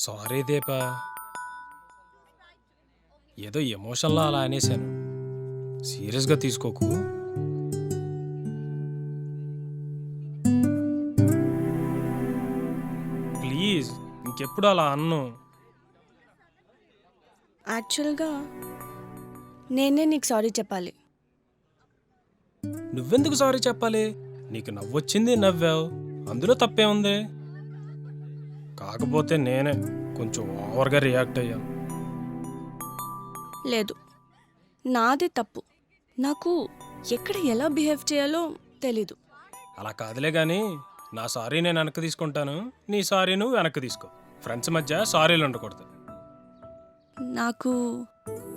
Sorry Deepa, ఏదో ఎమోషన్లో అలా అనేశాను. సీరియస్గా తీసుకోకు. ప్లీజ్ ఇంకెప్పుడు అలా అన్ను. యాక్చువల్గా నేనే నీకు సారీ చెప్పాలి. నువ్వెందుకు సారీ చెప్పాలి? నీకు నవ్వొచ్చింది, నవ్వావు, అందులో తప్పే ఉంది. కాకపోతే నేనే కొంచెం ఓవర్గా రియాక్ట్ అయ్యాను. లేదు, నాదే తప్పు. నాకు ఎక్కడ ఎలా బిహేవ్ చేయాలో తెలీదు. అలా కాదులే కానీ నా సారీ నేను వెనక్కి తీసుకుంటాను, నీ సారీ నువ్వు వెనక్కి తీసుకో. ఫ్రెండ్స్ మధ్య సారీలు ఉండకూడదు. నాకు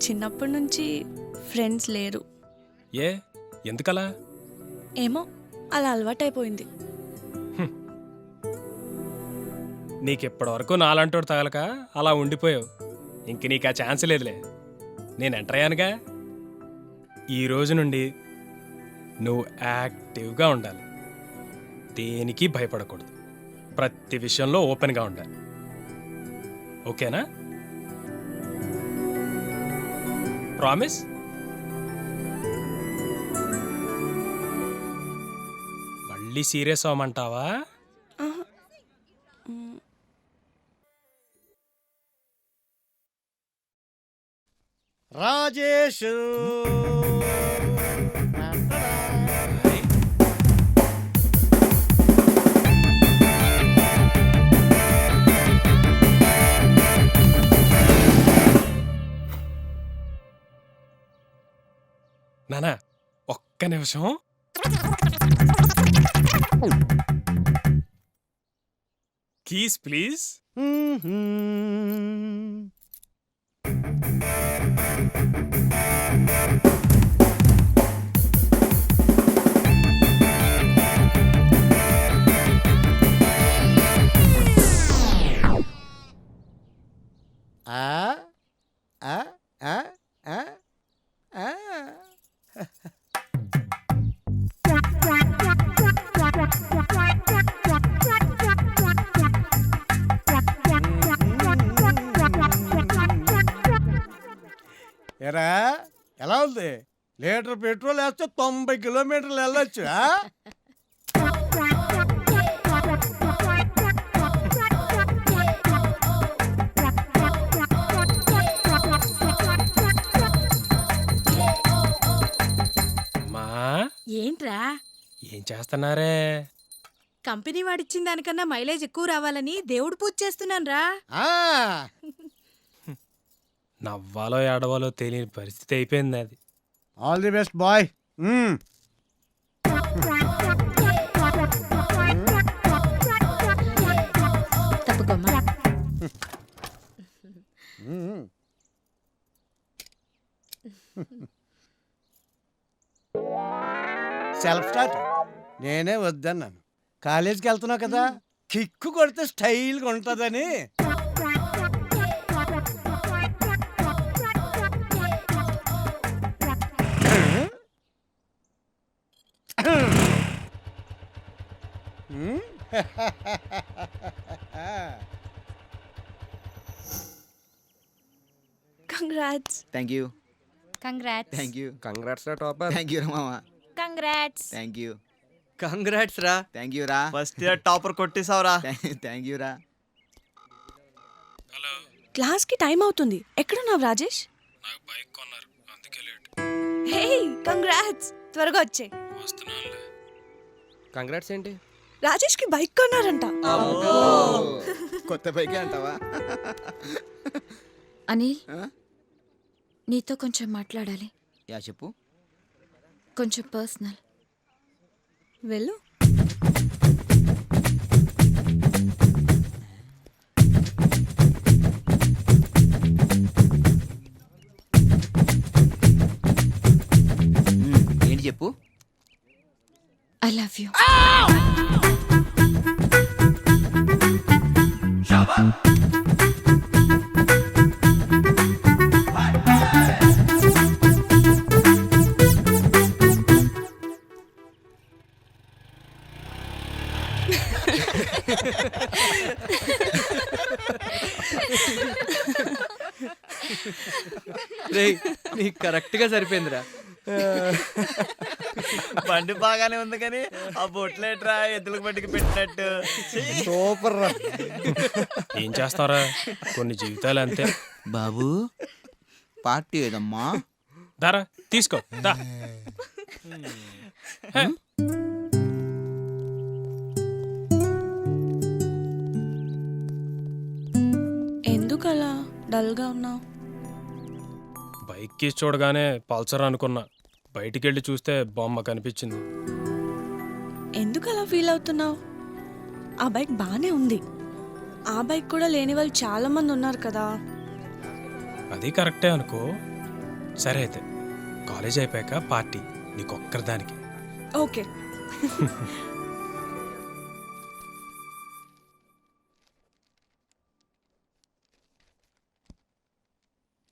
చిన్నప్పటి నుంచి ఫ్రెండ్స్ లేరు. ఏ ఎందుకలా? ఏమో అలా అలవాటైపోయింది. నీకెప్పటివరకు నాలంటోడు తగలక అలా ఉండిపోయావు. ఇంక నీకు ఆ ఛాన్స్ లేదులే. నేను ఎంటర్ అయ్యానుగా. ఈ రోజు నుండి నువ్వు యాక్టివ్గా ఉండాలి, దేనికి భయపడకూడదు, ప్రతి విషయంలో ఓపెన్గా ఉండాలి. ఓకేనా? ప్రామిస్? మళ్ళీ సీరియస్ అవ్వమంటావా? ఆహా. రాజేష్ నానా ఒక్క నిమిషం. Keys please. ఎరా ఎలా ఉంది? లీటర్ పెట్రోల్ వేస్తే 90 కిలోమీటర్లు వెళ్ళొచ్చు. మా ఏంట్రా? ఏం చేస్తున్నారే? కంపెనీ వాడిచ్చిన దానికన్నా మైలేజ్ ఎక్కువ రావాలని దేవుడు పూజ చేస్తున్నాను రా. నవ్వాలో ఏడవాలో తెలియని పరిస్థితి అయిపోయింది అది. All the best boy. తప్పుకోమ్మా. సెల్ఫ్ స్టార్ట్ నేనే వద్దన్నాను. కాలేజీకి వెళ్తున్నావు కదా, కిక్కు కొడితే స్టైల్గా ఉంటుందని. Congrats. Thank you. Congrats. Thank you. Congrats రా టాపర్. థ్యాంక్ యూ రా మామ. కంగ్రాట్స్. Thank you. కంగ్రాట్స్ రా, థ్యాంక్ యూ రా. ఫస్ట్ ఇయర్ టాపర్ కొట్టేసావురా. థ్యాంక్ యూ రా. క్లాస్కి టైం అవుతుంది. ఎక్కడున్నావు రాజేష్? నాకు బైక్ కొన్నారు, అందుకే లేట్. హే కంగ్రాట్స్, త్వరగా వచ్చే. వస్తున్నానులే. కంగ్రాట్స్ ఏంటి? రాజేష్కి బైక్ కొన్నారంట. కొత్త బైకే అంటావా? అనిల్, ఆ? నీతో కొంచెం మాట్లాడాలి. యా చెప్పు. కొంచెం పర్సనల్. వెళ్ళు. ఏంటి చెప్పు. I love you. రేయ్ నీకు కరెక్ట్ గా సరిపోయిందిరా. బండి బాగానే ఉంది కానీ ఆ బొట్లేట్రా ఎద్దులకు బండికి పెట్టినట్టు. సూపర్ రా. ఏం చేస్తారా, కొన్ని జీవితాలు అంతే. బాబు పార్టీ ఏదమ్మా? దారా తీసుకో దా. హే. ఎందుకు అలా డల్గా ఉన్నావు? బైక్ కీస్ చూడగానే పల్సర్ అనుకున్నా, బయటికి వెళ్ళి చూస్తే బొమ్మ కనిపించింది. ఎందుకు అలా ఫీల్ అవుతున్నావు? ఆ బైక్ బాగానే ఉంది. ఆ బైక్ కూడా లేని వాళ్ళు చాలా మంది ఉన్నారు కదా. అది కరెక్టే అనుకో. సరే అయితే కాలేజ్ అయిపోయాక పార్టీ నీకొక్కరిదానికి. ఓకే.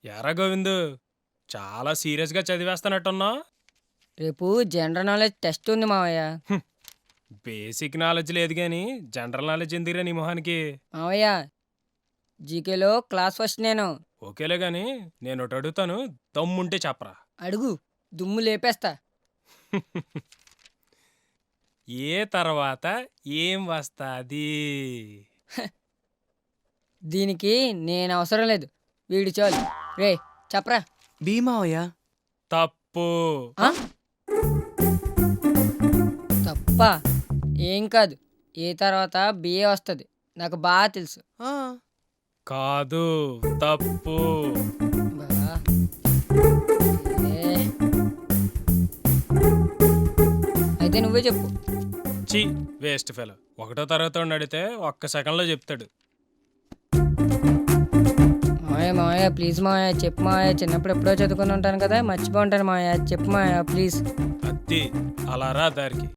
యారా గోవిందు, చాలా సీరియస్గా చదివేస్తానట్టున్నావు. రేపు జనరల్ నాలెడ్జ్ టెస్ట్ ఉంది మావయ్య. బేసిక్ నాలెడ్జ్ లేదు కానీ జనరల్ నాలెడ్జ్ ఎందుకురా నీ మొహానికి? మావయ్య జీకేలో క్లాస్ ఫస్ట్ నేను. ఓకేలే కానీ నేను ఒకటి అడుగుతాను, దమ్ముంటే చెప్పరా. అడుగు, దుమ్ము లేపేస్తా. ఏ తర్వాత ఏం వస్తాది? దీనికి నేను అవసరం లేదు, వీడు చాలు. రే చెప్పరా. భీమావయ్యా. తప్పు. ఆ? తప్పా? ఏం కాదు, ఏ తర్వాత బిఏ వస్తుంది, నాకు బాగా తెలుసు. కాదు, తప్పు. బా. ఏ. అయితే నువ్వే చెప్పు. చీ, వేస్ట్ ఫెలో. ఒకటో తరగతి వాడిని అడిగితే ఒక్క సెకండ్లో చెప్తాడు. మావయ్య మావయ్య ప్లీజ్ మావయ్య చెప్పు మావయ్య, చిన్నప్పుడు ఎప్పుడో చదువుకుని ఉంటాను కదా, మర్చిపోయి ఉంటాను మావయ్య, చెప్పు మావయ్య ప్లీజ్. అద్ది అలా రా దారికి.